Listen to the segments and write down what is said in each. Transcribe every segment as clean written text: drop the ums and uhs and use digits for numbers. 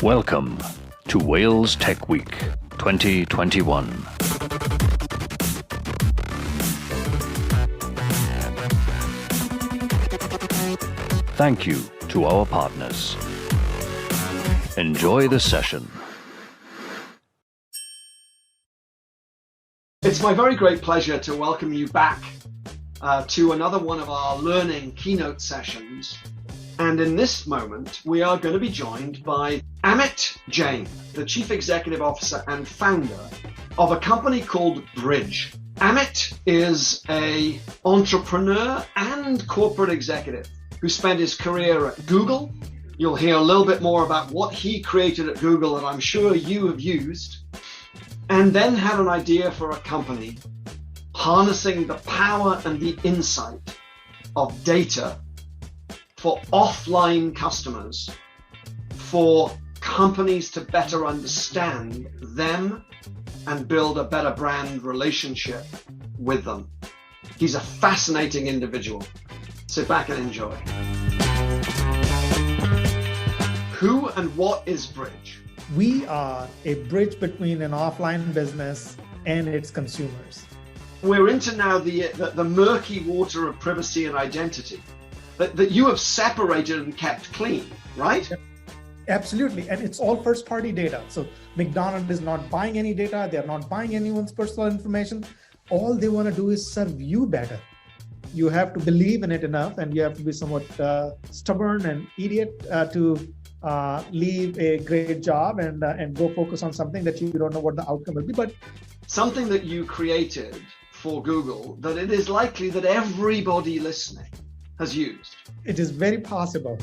Welcome to Wales Tech Week 2021. Thank you to our partners. Enjoy the session. It's my very great pleasure to welcome you back to another one of our learning keynote sessions. And in this moment, we are going to be joined by Amit Jain, the Chief Executive Officer and founder of a company called Bridg. Amit is an entrepreneur and corporate executive who spent his career at Google. You'll hear a little bit more about what he created at Google that I'm sure you have used, and then had an idea for a company harnessing the power and the insight of data for offline customers, for companies to better understand them and build a better brand relationship with them. He's a fascinating individual. Sit back and enjoy. Who and what is Bridg? We are a bridge between an offline business and its consumers. We're into now the murky water of privacy and identity that you have separated and kept clean, right? Absolutely, and it's all first-party data. So McDonald's is not buying any data. They're not buying anyone's personal information. All they want to do is serve you better. You have to believe in it enough, and you have to be somewhat stubborn and idiot to leave a great job and go focus on something that you don't know what the outcome will be. But something that you created for Google that it is likely that everybody listening has used. It is very possible.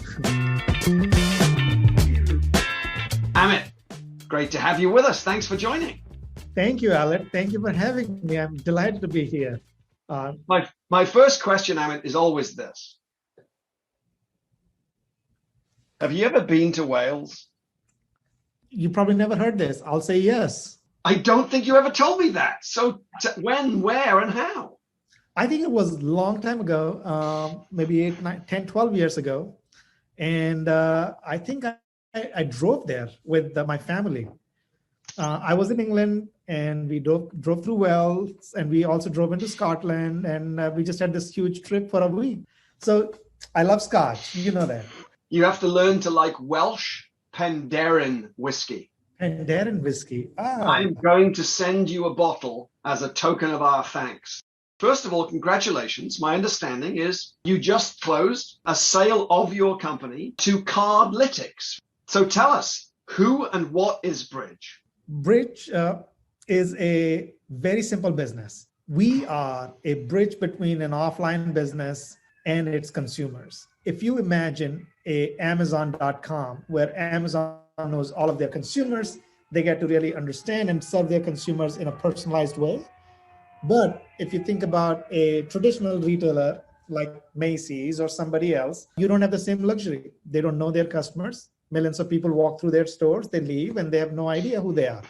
Amit, great to have you with us. Thanks for joining. Thank you, Alec. Thank you for having me. I'm delighted to be here. My first question, Amit, is always this. Have you ever been to Wales? You probably never heard this. I'll say yes. I don't think you ever told me that. So when, where, and how? I think it was a long time ago, maybe 8, 9, 10, 12 years ago. And I think I drove there with my family. I was in England and we drove through Wales, and we also drove into Scotland, and we just had this huge trip for a week. So I love Scotch, you know that. You have to learn to like Welsh Penderyn whiskey. Penderyn whiskey. I'm going to send you a bottle as a token of our thanks. First of all, congratulations. My understanding is you just closed a sale of your company to Cardlytics. So tell us, who and what is Bridg? Bridg is a very simple business. We are a bridge between an offline business and its consumers. If you imagine a Amazon.com where Amazon knows all of their consumers, they get to really understand and serve their consumers in a personalized way. But if you think about a traditional retailer like Macy's or somebody else, you don't have the same luxury. They don't know their customers. Millions of people walk through their stores, they leave, and they have no idea who they are.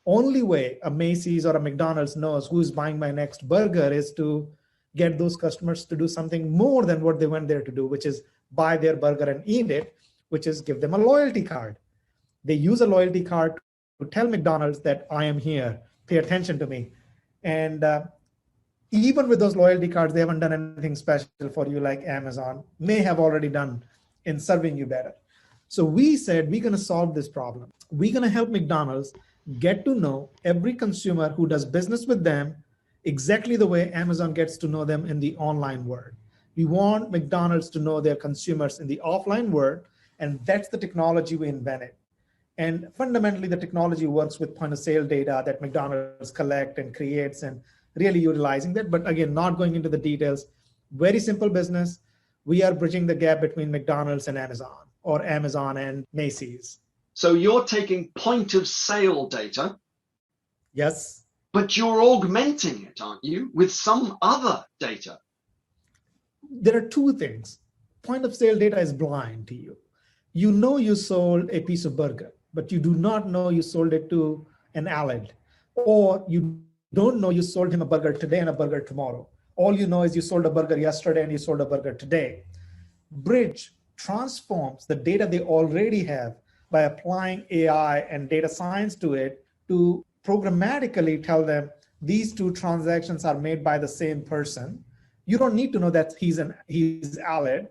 Only way a Macy's or a McDonald's knows who's buying my next burger is to get those customers to do something more than what they went there to do, which is buy their burger and eat it, which is give them a loyalty card. They use a loyalty card to tell McDonald's that I am here, pay attention to me. And even with those loyalty cards, they haven't done anything special for you like Amazon may have already done in serving you better. So we said, we're going to solve this problem. We're going to help McDonald's get to know every consumer who does business with them exactly the way Amazon gets to know them in the online world. We want McDonald's to know their consumers in the offline world, and that's the technology we invented. And fundamentally, the technology works with point of sale data that McDonald's collect and creates and really utilizing that. But again, not going into the details, very simple business. We are bridging the gap between McDonald's and Amazon, or Amazon and Macy's. So you're taking point of sale data. Yes. But you're augmenting it, aren't you, with some other data? There are two things. Point of sale data is blind to you. You know you sold a piece of burger, but you do not know you sold it to an allied, or you Don't know you sold him a burger today and a burger tomorrow. All you know is you sold a burger yesterday and you sold a burger today. Bridg transforms the data they already have by applying AI and data science to it to programmatically tell them these two transactions are made by the same person. You don't need to know that he's Aled.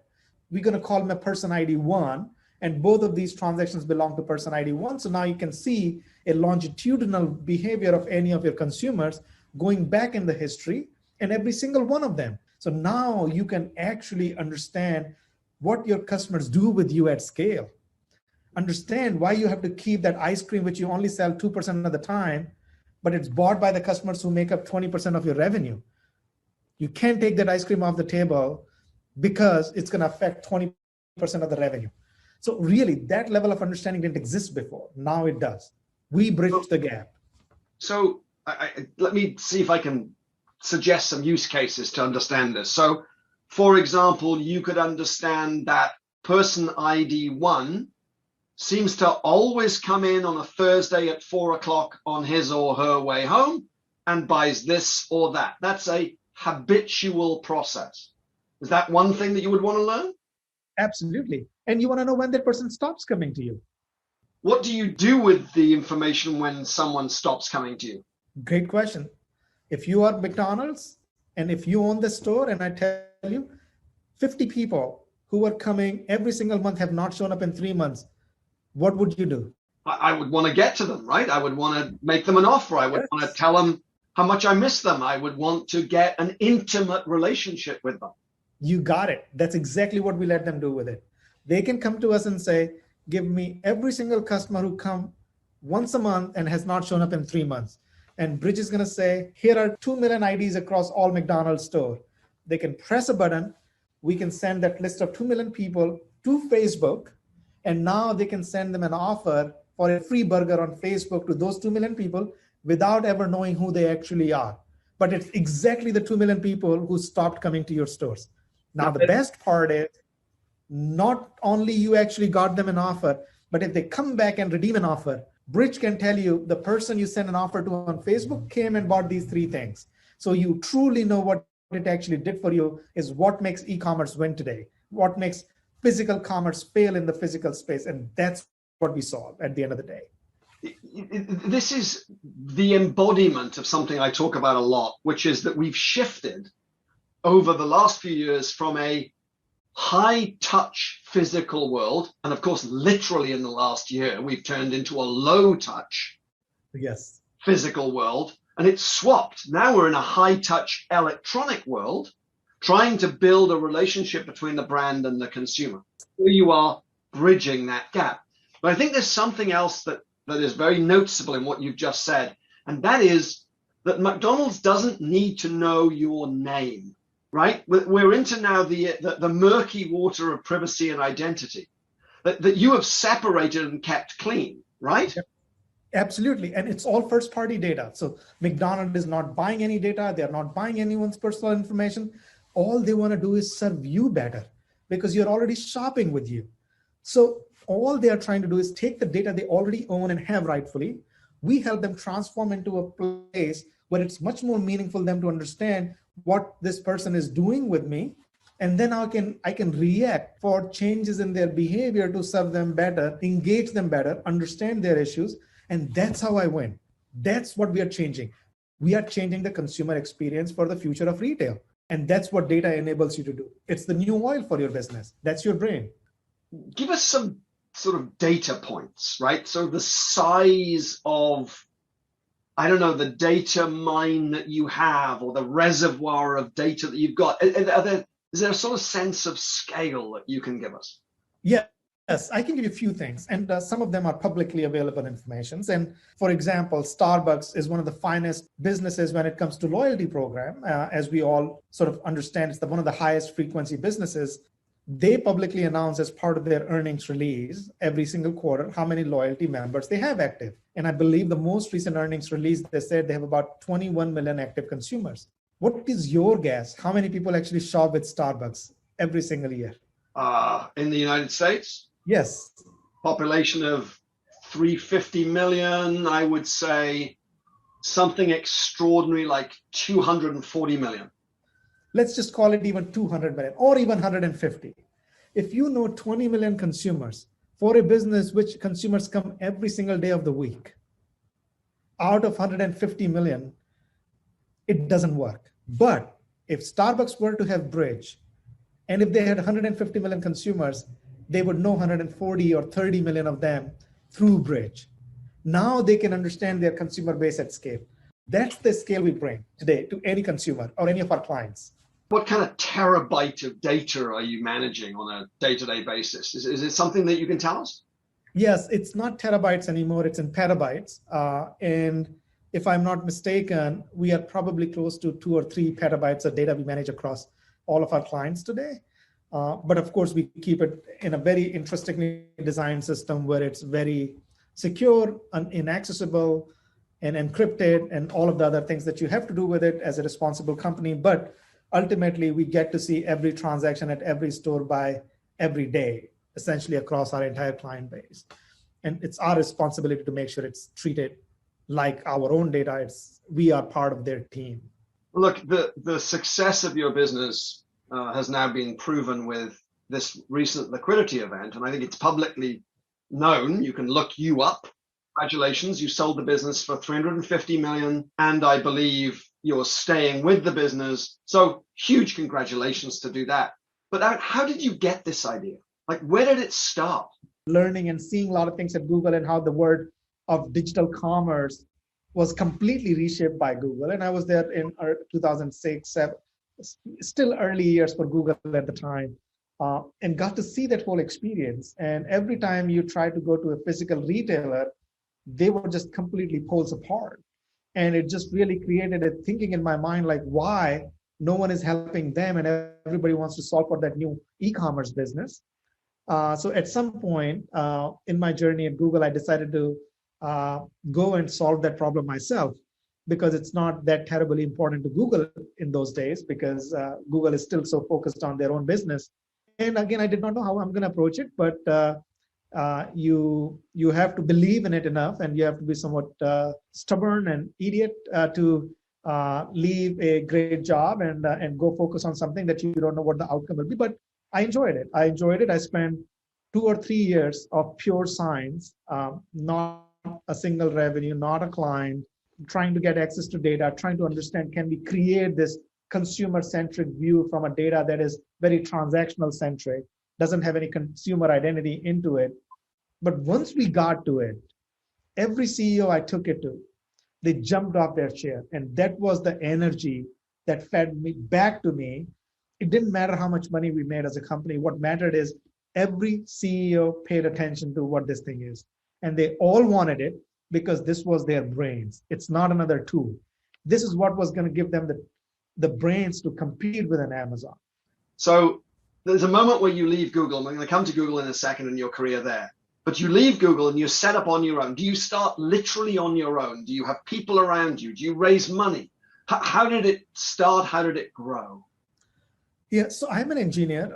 We're going to call him a person ID 1, and both of these transactions belong to person ID 1. So now you can see a longitudinal behavior of any of your consumers going back in the history and every single one of them. So now you can actually understand what your customers do with you at scale. Understand why you have to keep that ice cream, which you only sell 2% of the time, but it's bought by the customers who make up 20% of your revenue. You can't take that ice cream off the table because it's going to affect 20% of the revenue. So really, that level of understanding didn't exist before. Now it does. We bridged the gap. So let me see if I can suggest some use cases to understand this. So, for example, you could understand that person ID 1 seems to always come in on a Thursday at 4 o'clock on his or her way home and buys this or that. That's a habitual process. Is that one thing that you would want to learn? Absolutely. And you want to know when that person stops coming to you. What do you do with the information when someone stops coming to you? Great question. If you are McDonald's and if you own the store and I tell you 50 people who are coming every single month have not shown up in 3 months, what would you do? I would want to get to them, right? I would want to make them an offer. I would want to tell them how much I miss them. I would want to get an intimate relationship with them. You got it. That's exactly what we let them do with it. They can come to us and say, give me every single customer who come once a month and has not shown up in 3 months. And Bridg is going to say, here are 2 million IDs across all McDonald's store. They can press a button. We can send that list of 2 million people to Facebook. And now they can send them an offer for a free burger on Facebook to those 2 million people without ever knowing who they actually are. But it's exactly the 2 million people who stopped coming to your stores. Now, the best part is not only you actually got them an offer, but if they come back and redeem an offer, Bridg can tell you the person you sent an offer to on Facebook came and bought these 3 things. So you truly know what it actually did for you is what makes e-commerce win today, what makes physical commerce fail in the physical space. And that's what we solve at the end of the day. This is the embodiment of something I talk about a lot, which is that we've shifted over the last few years from a high touch physical world. And of course, literally in the last year, we've turned into a low touch physical world, and it's swapped. Now we're in a high touch electronic world, trying to build a relationship between the brand and the consumer. Here you are bridging that gap. But I think there's something else that is very noticeable in what you've just said. And that is that McDonald's doesn't need to know your name, right? We're into now the murky water of privacy and identity that you have separated and kept clean, right? Absolutely. And it's all first party data. So McDonald's is not buying any data. They're not buying anyone's personal information. All they want to do is serve you better because you're already shopping with you. So all they are trying to do is take the data they already own and have rightfully. We help them transform into a place where it's much more meaningful for them to understand what this person is doing with me. And then I can react for changes in their behavior to serve them better, engage them better, understand their issues. And that's how I win. That's what we are changing. We are changing the consumer experience for the future of retail. And that's what data enables you to do. It's the new oil for your business. That's your brain. Give us some sort of data points, right? So the size of, I don't know, the data mine that you have or the reservoir of data that you've got. Is there a sort of sense of scale that you can give us? Yes, I can give you a few things, and some of them are publicly available information. And for example, Starbucks is one of the finest businesses when it comes to loyalty program. As we all sort of understand, it's one of the highest frequency businesses. They publicly announce as part of their earnings release every single quarter how many loyalty members they have active. And I believe the most recent earnings release, they said they have about 21 million active consumers. What is your guess? How many people actually shop with Starbucks every single year? In the United States? Yes. Population of 350 million, I would say something extraordinary like 240 million. Let's just call it even 200 million or even 150. If you know 20 million consumers for a business which consumers come every single day of the week, out of 150 million, it doesn't work. But if Starbucks were to have Bridg, and if they had 150 million consumers, they would know 140 or 30 million of them through Bridg. Now they can understand their consumer base at scale. That's the scale we bring today to any consumer or any of our clients. What kind of terabyte of data are you managing on a day-to-day basis? Is it something that you can tell us? Yes, it's not terabytes anymore, it's in petabytes. And if I'm not mistaken, we are probably close to 2 or 3 petabytes of data we manage across all of our clients today. But of course, we keep it in a very interestingly designed system where it's very secure and inaccessible and encrypted and all of the other things that you have to do with it as a responsible company. But ultimately, we get to see every transaction at every store by every day, essentially across our entire client base. And it's our responsibility to make sure it's treated like our own data. We are part of their team. Look, the success of your business has now been proven with this recent liquidity event, and I think it's publicly known. You can look you up. Congratulations, you sold the business for 350 million, and I believe you're staying with the business. So huge congratulations to do that. But how did you get this idea? Like, where did it start? Learning and seeing a lot of things at Google and how the world of digital commerce was completely reshaped by Google. And I was there in 2006, still early years for Google at the time, and got to see that whole experience. And every time you try to go to a physical retailer, they were just completely poles apart. And it just really created a thinking in my mind, like why no one is helping them and everybody wants to solve for that new e-commerce business. So at some point in my journey at Google, I decided to go and solve that problem myself, because it's not that terribly important to Google in those days, because Google is still so focused on their own business. And again, I did not know how I'm going to approach it, but you have to believe in it enough, and you have to be somewhat stubborn and idiot to leave a great job and go focus on something that you don't know what the outcome will be. But I enjoyed it. I spent 2 or 3 years of pure science, not a single revenue, not a client, trying to get access to data, trying to understand, can we create this consumer-centric view from a data that is very transactional-centric, doesn't have any consumer identity into it. But once we got to it, every CEO I took it to, they jumped off their chair. And that was the energy that fed me back to me. It didn't matter how much money we made as a company. What mattered is every CEO paid attention to what this thing is. And they all wanted it because this was their brains. It's not another tool. This is what was going to give them the brains to compete with an Amazon. So there's a moment where you leave Google, and we're going to come to Google in a second and your career there. But you leave Google and you're set up on your own. Do you start literally on your own? Do you have people around you? Do you raise money? How did it start? How did it grow? Yeah, so I'm an engineer.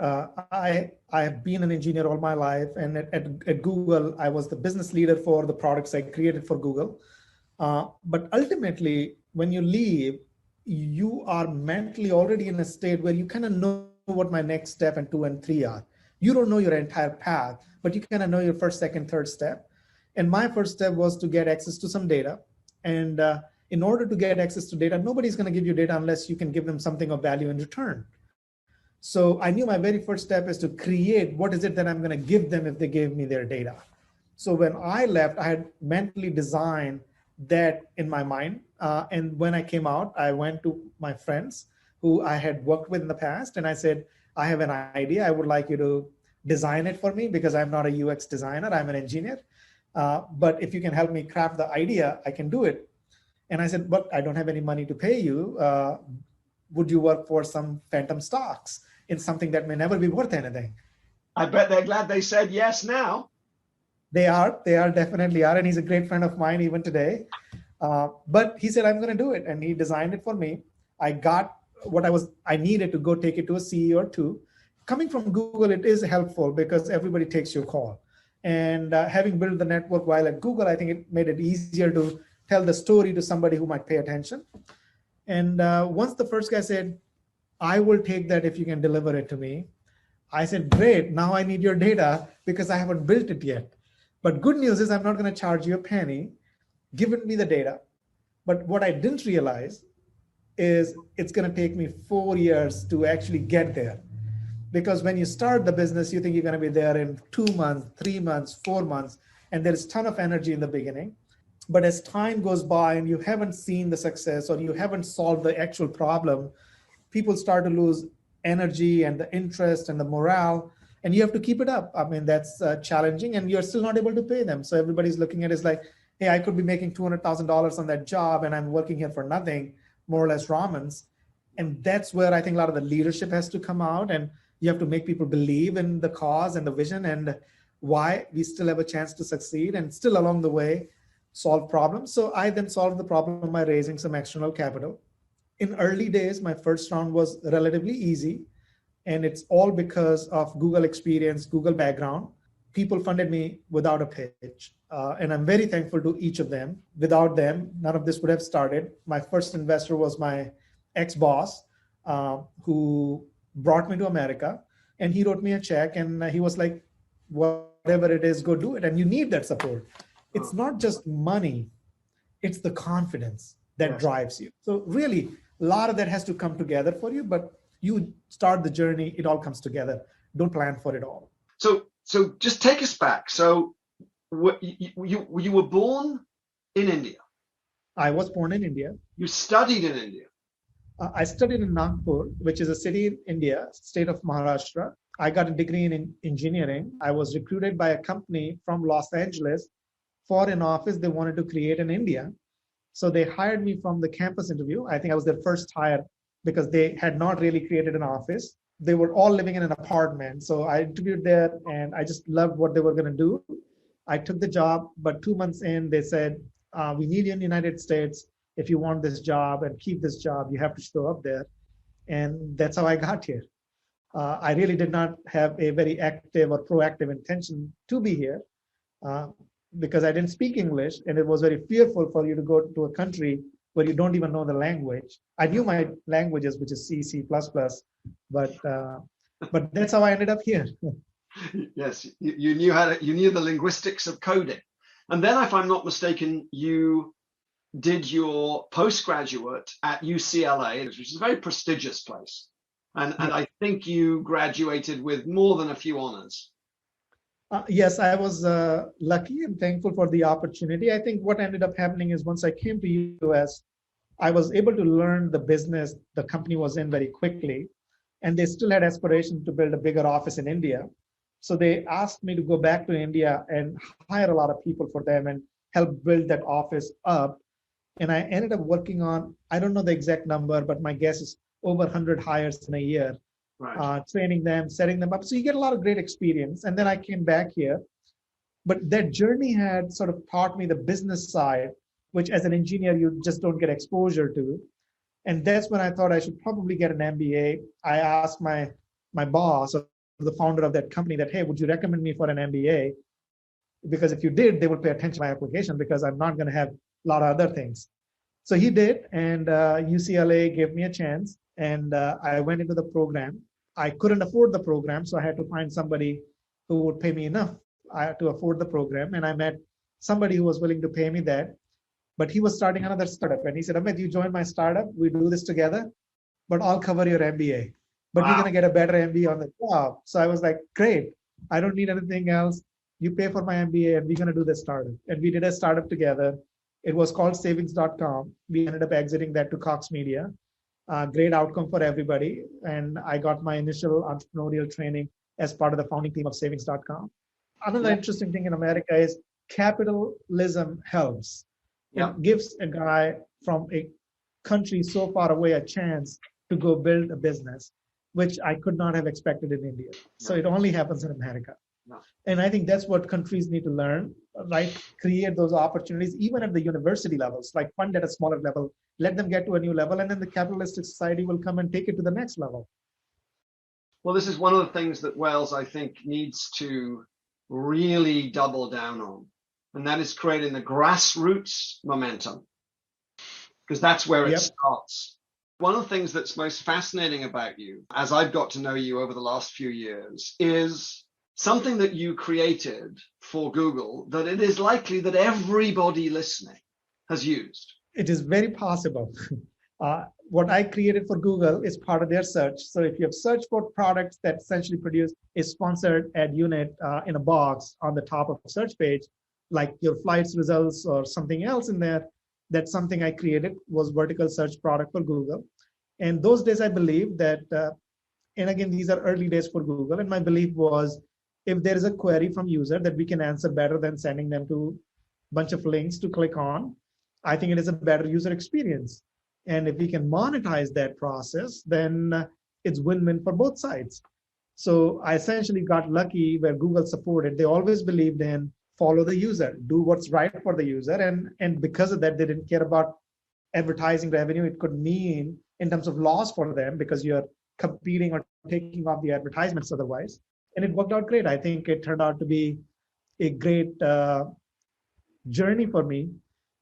I have been an engineer all my life. And at Google, I was the business leader for the products I created for Google. But ultimately, when you leave, you are mentally already in a state where you kind of know what my next step and 2 and 3 are. You don't know your entire path, but you kind of know your first, second, third step. And my first step was to get access to some data. And in order to get access to data, nobody's going to give you data unless you can give them something of value in return. So I knew my very first step is to create what is it that I'm going to give them if they gave me their data. So when I left, I had mentally designed that in my mind. And when I came out, I went to my friends who I had worked with in the past. And I said, I have an idea. I would like you to design it for me because I'm not a UX designer. I'm an engineer. But if you can help me craft the idea, I can do it. And I said, but I don't have any money to pay you. Would you work for some phantom stocks in something that may never be worth anything? I bet they're glad they said yes now. They are definitely are. And he's a great friend of mine even today. But he said, I'm going to do it. And he designed it for me. I got what I needed to go take it to a CEO or two. Coming from Google, it is helpful because everybody takes your call. And having built the network while at Google, I think it made it easier to tell the story to somebody who might pay attention. And once the first guy said, I will take that if you can deliver it to me, I said, great, now I need your data because I haven't built it yet. But good news is I'm not going to charge you a penny. Give me the data. But what I didn't realize is it's going to take me 4 years to actually get there. Because when you start the business, you think you're going to be there in 2 months, 3 months, 4 months, and there's a ton of energy in the beginning. But as time goes by and you haven't seen the success or you haven't solved the actual problem, people start to lose energy and the interest and the morale, and you have to keep it up. I mean, that's challenging, and you're still not able to pay them. So everybody's looking at it as like, hey, I could be making $200,000 on that job and I'm working here for nothing, more or less ramens. And that's where I think a lot of the leadership has to come out, and you have to make people believe in the cause and the vision and why we still have a chance to succeed and still along the way solve problems. So I then solved the problem by raising some external capital. In early days, my first round was relatively easy, and it's all because of Google experience, Google background. People funded me without a pitch, and I'm very thankful to each of them. Without them, none of this would have started. My first investor was my ex-boss, who brought me to America, and he wrote me a check, and he was like, whatever it is, go do it. And you need that support. It's not just money, it's the confidence that drives you. So really, a lot of that has to come together for you, but you start the journey, it all comes together. Don't plan for it all. So just take us back. So you were born in India. I was born in India. You studied in India. I studied in Nagpur, which is a city in India, state of Maharashtra. I got a degree in engineering. I was recruited by a company from Los Angeles for an office they wanted to create in India. So they hired me from the campus interview. I think I was their first hire because they had not really created an office. They were all living in an apartment. So I interviewed there and I just loved what they were going to do. I took the job, but 2 months in, they said, we need you in the United States. If you want this job and keep this job, you have to show up there. And that's how I got here. I really did not have a very active or proactive intention to be here because I didn't speak English, and it was very fearful for you to go to a country where you don't even know the language. I knew my languages, which is C, C++, but that's how I ended up here. Yes, you knew the linguistics of coding. And then, if I'm not mistaken, you did your postgraduate at UCLA, which is a very prestigious place. And I think you graduated with more than a few honors. Yes, I was lucky and thankful for the opportunity. I think what ended up happening is once I came to US, I was able to learn the business the company was in very quickly. And they still had aspirations to build a bigger office in India. So they asked me to go back to India and hire a lot of people for them and help build that office up. And I ended up working on, I don't know the exact number, but my guess is over 100 hires in a year, training them, setting them up. So you get a lot of great experience. And then I came back here. But that journey had sort of taught me the business side, which as an engineer, you just don't get exposure to. And that's when I thought I should probably get an MBA. I asked my boss, or the founder of that company, that, hey, would you recommend me for an MBA? Because if you did, they would pay attention to my application because I'm not going to have a lot of other things. So he did, and UCLA gave me a chance, and I went into the program. I couldn't afford the program, so I had to find somebody who would pay me enough to afford the program, and I met somebody who was willing to pay me that, but he was starting another startup, and he said, Amit, you join my startup, we do this together, but I'll cover your MBA. But you're going to get a better MBA on the job. So I was like, great, I don't need anything else. You pay for my MBA, and we're going to do this startup. And we did a startup together. It was called savings.com. We ended up exiting that to Cox Media. Great outcome for everybody. And I got my initial entrepreneurial training as part of the founding team of savings.com. Another interesting thing in America is capitalism helps. It gives a guy from a country so far away a chance to go build a business, which I could not have expected in India. So it only happens in America. And I think that's what countries need to learn, right? Create those opportunities, even at the university levels, like fund at a smaller level, let them get to a new level, and then the capitalistic society will come and take it to the next level. Well, this is one of the things that Wales, I think, needs to really double down on, and that is creating the grassroots momentum, because that's where it starts. One of the things that's most fascinating about you, as I've got to know you over the last few years, is something that you created for Google that it is likely that everybody listening has used. It is very possible. What I created for Google is part of their search. So if you have searched for products that essentially produce a sponsored ad unit in a box on the top of the search page, like your flights results or something else in there, that's something I created, was vertical search product for Google. And those days I believe that, and again, these are early days for Google. And my belief was, if there is a query from user that we can answer better than sending them to a bunch of links to click on, I think it is a better user experience. And if we can monetize that process, then it's win-win for both sides. So I essentially got lucky where Google supported. They always believed in follow the user, do what's right for the user. And because of that, they didn't care about advertising revenue. It could mean in terms of loss for them because you're competing or taking off the advertisements otherwise. And it worked out great. I think it turned out to be a great journey for me,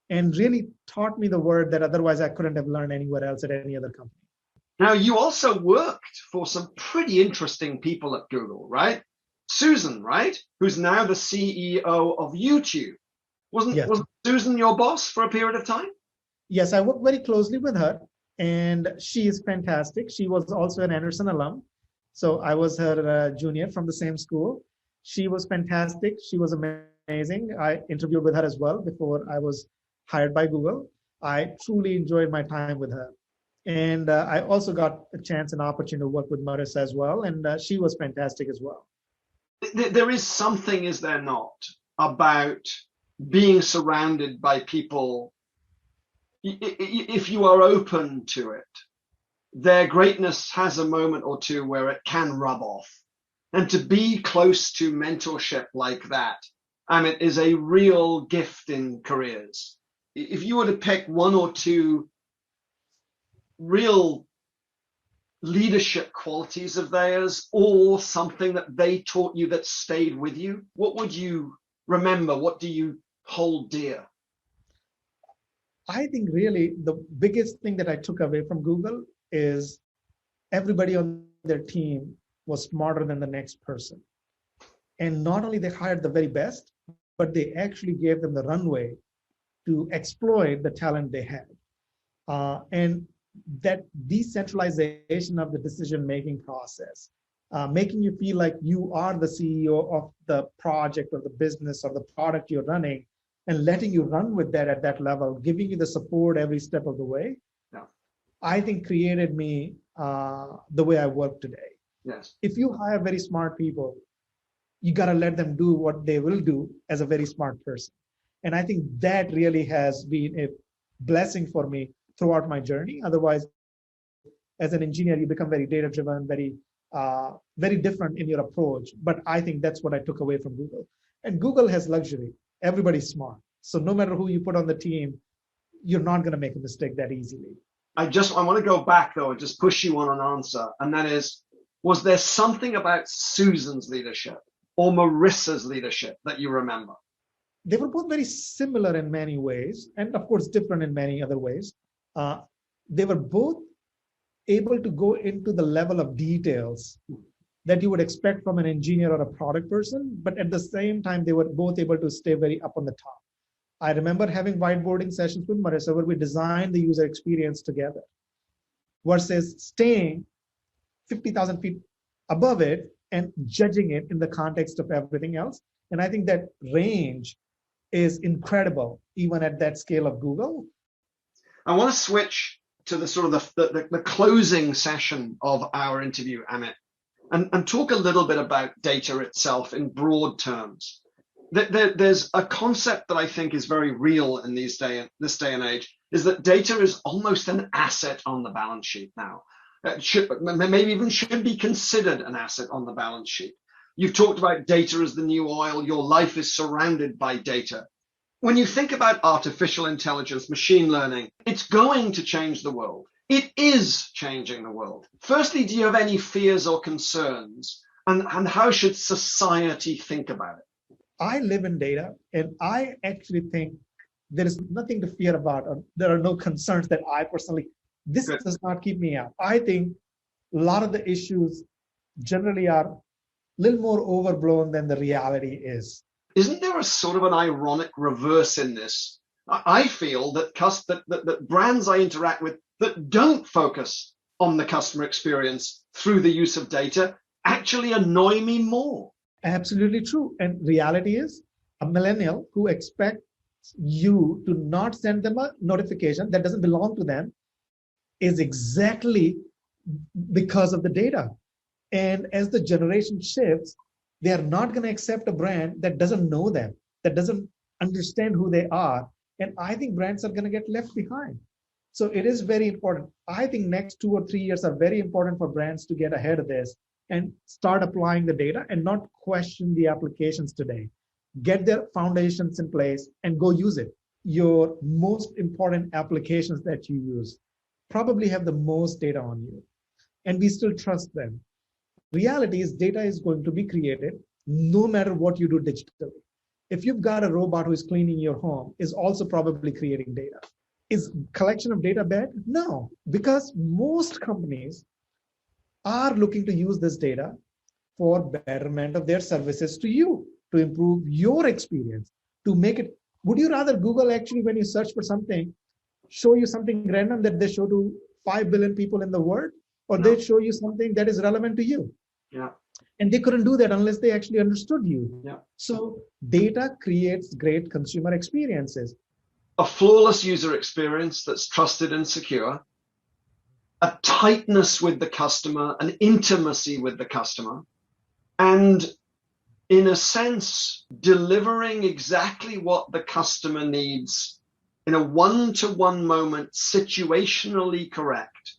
and really taught me the word that otherwise I couldn't have learned anywhere else at any other company. Now, you also worked for some pretty interesting people at Google, right? Susan, right? Who's now the CEO of YouTube. Wasn't Susan your boss for a period of time? Yes, I worked very closely with her, and she is fantastic. She was also an Anderson alum. So I was her junior from the same school. She was fantastic. She was amazing. I interviewed with her as well before I was hired by Google. I truly enjoyed my time with her. And I also got a chance and opportunity to work with Marissa as well. And she was fantastic as well. There is something, is there not, about being surrounded by people, if you are open to it, their greatness has a moment or two where it can rub off. And to be close to mentorship like that, Amit, is a real gift in careers. If you were to pick one or two real leadership qualities of theirs, or something that they taught you that stayed with you, what would you remember? What do you hold dear? I think really the biggest thing that I took away from Google is everybody on their team was smarter than the next person. And not only they hired the very best, but they actually gave them the runway to exploit the talent they had. And that decentralization of the decision-making process, making you feel like you are the CEO of the project or the business or the product you're running, and letting you run with that at that level, giving you the support every step of the way, I think created me the way I work today. Yes. If you hire very smart people, you got to let them do what they will do as a very smart person. And I think that really has been a blessing for me throughout my journey. Otherwise, as an engineer, you become very data-driven, very different in your approach. But I think that's what I took away from Google. And Google has luxury. Everybody's smart. So no matter who you put on the team, you're not going to make a mistake that easily. I want to go back, though, and just push you on an answer. And that is, was there something about Susan's leadership or Marissa's leadership that you remember? They were both very similar in many ways, and of course, different in many other ways. They were both able to go into the level of details that you would expect from an engineer or a product person, but at the same time, they were both able to stay very up on the top. I remember having whiteboarding sessions with Marissa where we designed the user experience together versus staying 50,000 feet above it and judging it in the context of everything else. And I think that range is incredible, even at that scale of Google. I want to switch to the sort of the closing session of our interview, Amit, and talk a little bit about data itself in broad terms. There's a concept that I think is very real in this day and age, is that data is almost an asset on the balance sheet now. Maybe even should be considered an asset on the balance sheet. You've talked about data as the new oil. Your life is surrounded by data. When you think about artificial intelligence, machine learning, it's going to change the world. It is changing the world. Firstly, do you have any fears or concerns? And how should society think about it? I live in data, and I actually think there is nothing to fear about, or there are no concerns that I personally, this Good. does not keep me up. I think a lot of the issues generally are a little more overblown than the reality is. Isn't there a sort of an ironic reverse in this? I feel that, that brands I interact with that don't focus on the customer experience through the use of data actually annoy me more. Absolutely true. And reality is, a millennial who expects you to not send them a notification that doesn't belong to them is exactly because of the data. And as the generation shifts, they are not going to accept a brand that doesn't know them, that doesn't understand who they are. And I think brands are going to get left behind. So it is very important. I think next 2 or 3 years are very important for brands to get ahead of this and start applying the data and not question the applications today. Get their foundations in place and go use it. Your most important applications that you use probably have the most data on you, and we still trust them. Reality is data is going to be created no matter what you do digitally. If you've got a robot who is cleaning your home, is also probably creating data. Is collection of data bad? No, because most companies are looking to use this data for betterment of their services to you, to improve your experience, to make it. Would you rather Google actually, when you search for something, show you something random that they show to 5 billion people in the world, or No. they show you something that is relevant to you? Yeah. And they couldn't do that unless they actually understood you. Yeah. So data creates great consumer experiences. A flawless user experience that's trusted and secure, a tightness with the customer, an intimacy with the customer, and in a sense, delivering exactly what the customer needs in a one-to-one moment, situationally correct,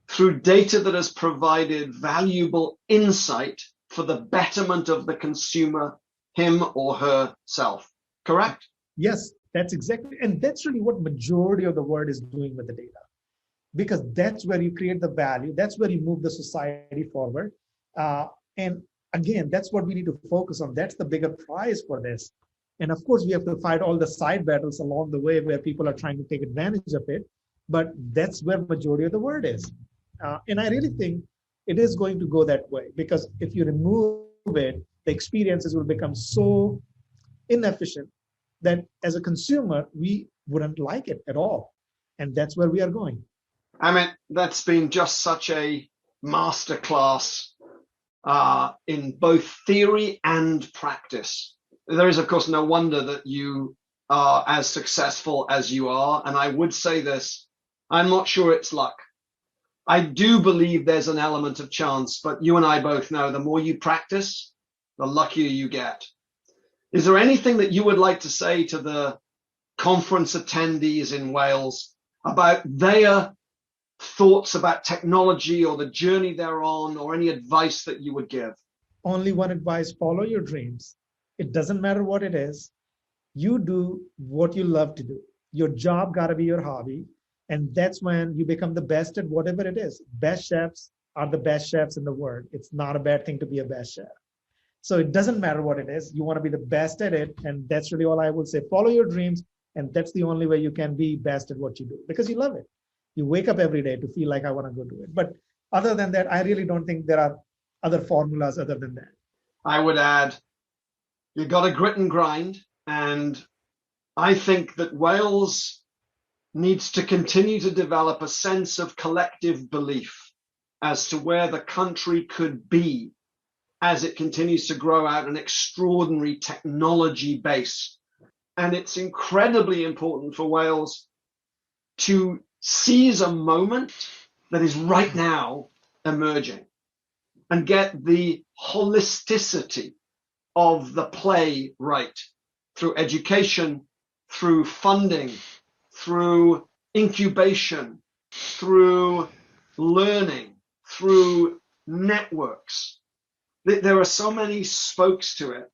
through data that has provided valuable insight for the betterment of the consumer, him or herself. Correct? Yes, that's exactly, and that's really what majority of the world is doing with the data, because that's where you create the value, that's where you move the society forward. And again, that's what we need to focus on. That's the bigger prize for this. And of course, we have to fight all the side battles along the way where people are trying to take advantage of it. But that's where majority of the world is. And I really think it is going to go that way, because if you remove it, the experiences will become so inefficient that as a consumer, we wouldn't like it at all. And that's where we are going. Amit, that's been just such a masterclass in both theory and practice. There is, of course, no wonder that you are as successful as you are. And I would say this, I'm not sure it's luck. I do believe there's an element of chance, but you and I both know the more you practice, the luckier you get. Is there anything that you would like to say to the conference attendees in Wales about their thoughts about technology or the journey they're on, or any advice that you would give? Only one advice: follow your dreams. It doesn't matter what it is. You do what you love to do. Your job got to be your hobby. And that's when you become the best at whatever it is. Best chefs are the best chefs in the world. It's not a bad thing to be a best chef. So it doesn't matter what it is. You want to be the best at it. And that's really all I will say. Follow your dreams. And that's the only way you can be best at what you do, because you love it. You wake up every day to feel like I want to go do it. But other than that, I really don't think there are other formulas other than that. I would add, you got to grit and grind. And I think that Wales needs to continue to develop a sense of collective belief as to where the country could be as it continues to grow out an extraordinary technology base. And it's incredibly important for Wales to seize a moment that is right now emerging and get the holisticity of the play right through education, through funding, through incubation, through learning, through networks. There are so many spokes to it.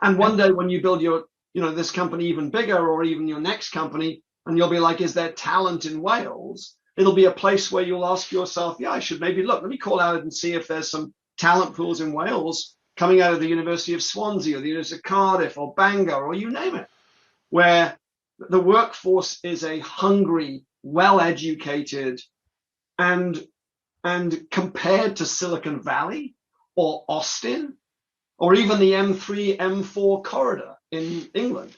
And one day when you build your, this company even bigger, or even your next company, and you'll be like, is there talent in Wales? It'll be a place where you'll ask yourself, yeah, I should maybe let me call out and see if there's some talent pools in Wales. coming out of the University of Swansea or the University of Cardiff or Bangor or you name it, where the workforce is a hungry, well-educated, and compared to Silicon Valley or Austin or even the M3, M4 corridor in England,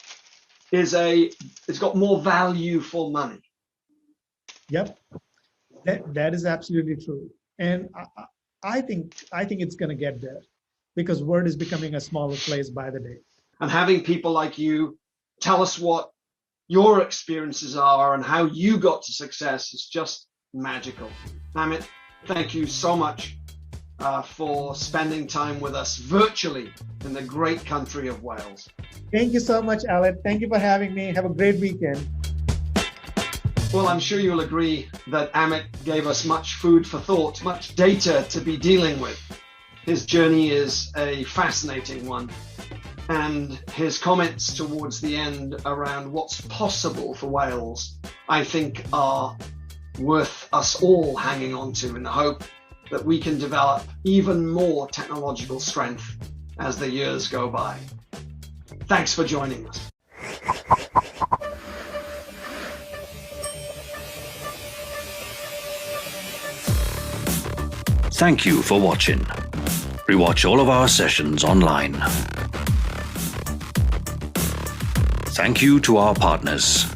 it's got more value for money. Yep, that is absolutely true. And I think it's going to get there because word is becoming a smaller place by the day. And having people like you tell us what your experiences are and how you got to success is just magical. Amit, thank you so much for spending time with us virtually in the great country of Wales. Thank you so much, Alan. Thank you for having me. Have a great weekend. Well, I'm sure you'll agree that Amit gave us much food for thought, much data to be dealing with. His journey is a fascinating one, and his comments towards the end around what's possible for Wales, I think, are worth us all hanging on to in the hope that we can develop even more technological strength as the years go by. Thanks for joining us. Thank you for watching. Rewatch all of our sessions online. Thank you to our partners.